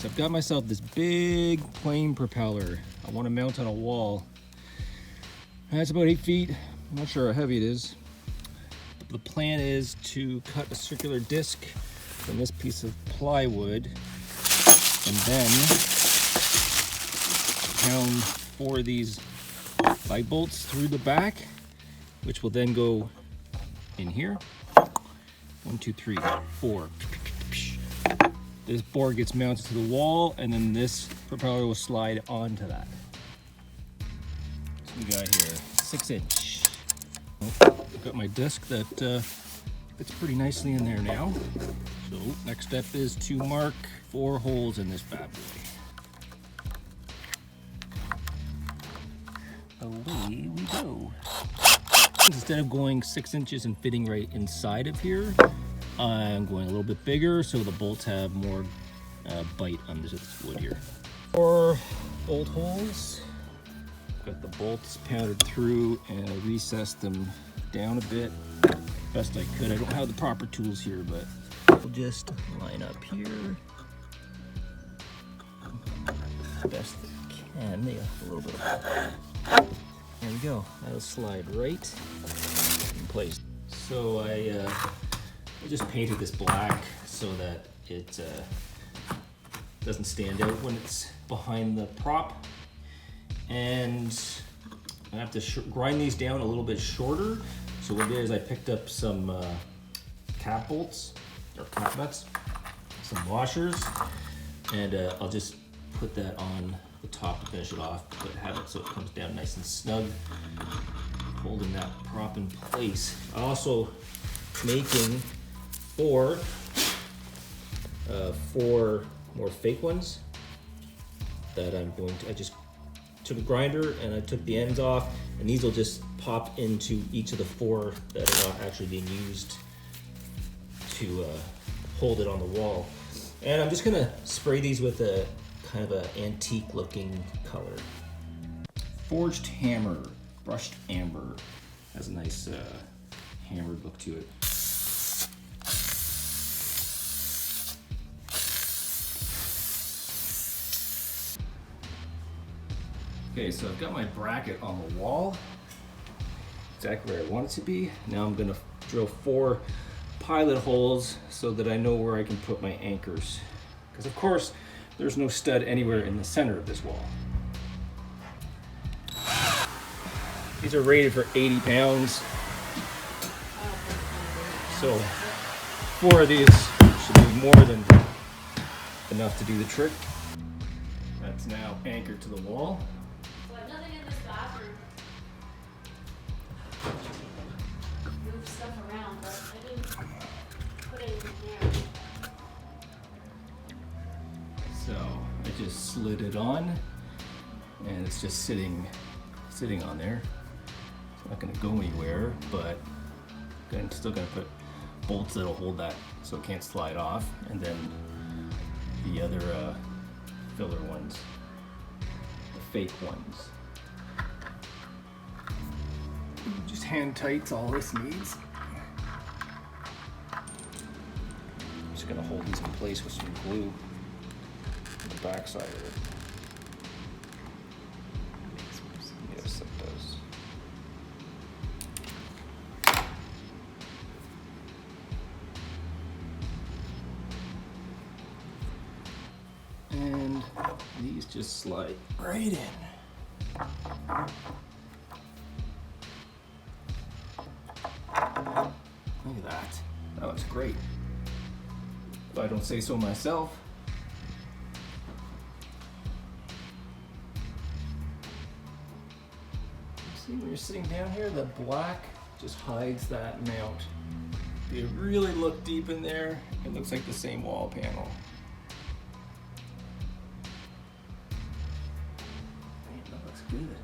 So I've got myself this big plane propeller I want to mount on a wall. That's about 8 feet. I'm not sure how heavy it is. The plan is to cut a circular disc from this piece of plywood and then pound 4 of these light bolts through the back, which will then go in here. 1, 2, 3, 4. This board gets mounted to the wall, and then this propeller will slide onto that. So we got here 6-inch. I've got my disc that fits pretty nicely in there now. So next step is to mark 4 holes in this bad boy. Away we go. Instead of going 6 inches and fitting right inside of here, I'm going a little bit bigger so the bolts have more bite on this wood here. 4 bolt holes. Got the bolts pounded through and I recessed them down a bit best I could. I don't have the proper tools here, but we'll just line up here best I can. Maybe a little bit of there we go. That'll slide right in place. So I just painted this black so that it doesn't stand out when it's behind the prop. And I have to grind these down a little bit shorter. So what I did is I picked up some cap bolts, or cap nuts, some washers, and I'll just put that on the top to finish it off, but have it so it comes down nice and snug, holding that prop in place. I'm also making 4 more fake ones that I'm going to, I just took a grinder and I took the ends off, and these will just pop into each of the 4 that are not actually being used to hold it on the wall. And I'm just gonna spray these with a kind of an antique looking color. Forged hammer, brushed amber. Has a nice hammered look to it. Okay, so I've got my bracket on the wall, exactly where I want it to be. Now I'm gonna drill 4 pilot holes so that I know where I can put my anchors. Because of course, there's no stud anywhere in the center of this wall. These are rated for 80 pounds. So 4 of these should be more than enough to do the trick. That's now anchored to the wall. Nothing in this bathroom. Move stuff around, but I didn't put anything there. So I just slid it on, and it's just sitting on there. It's not going to go anywhere, but I'm still going to put bolts that'll hold that so it can't slide off, and then the other filler ones, the fake ones. Just hand tight's all this needs. I'm just going to hold these in place with some glue. The back side of it. Yes, it does. And these just slide right in. Look at that. That looks great. If I don't say so myself. See, when you're sitting down here, the black just hides that mount. If you really look deep in there, it looks like the same wall panel. Man, that looks good.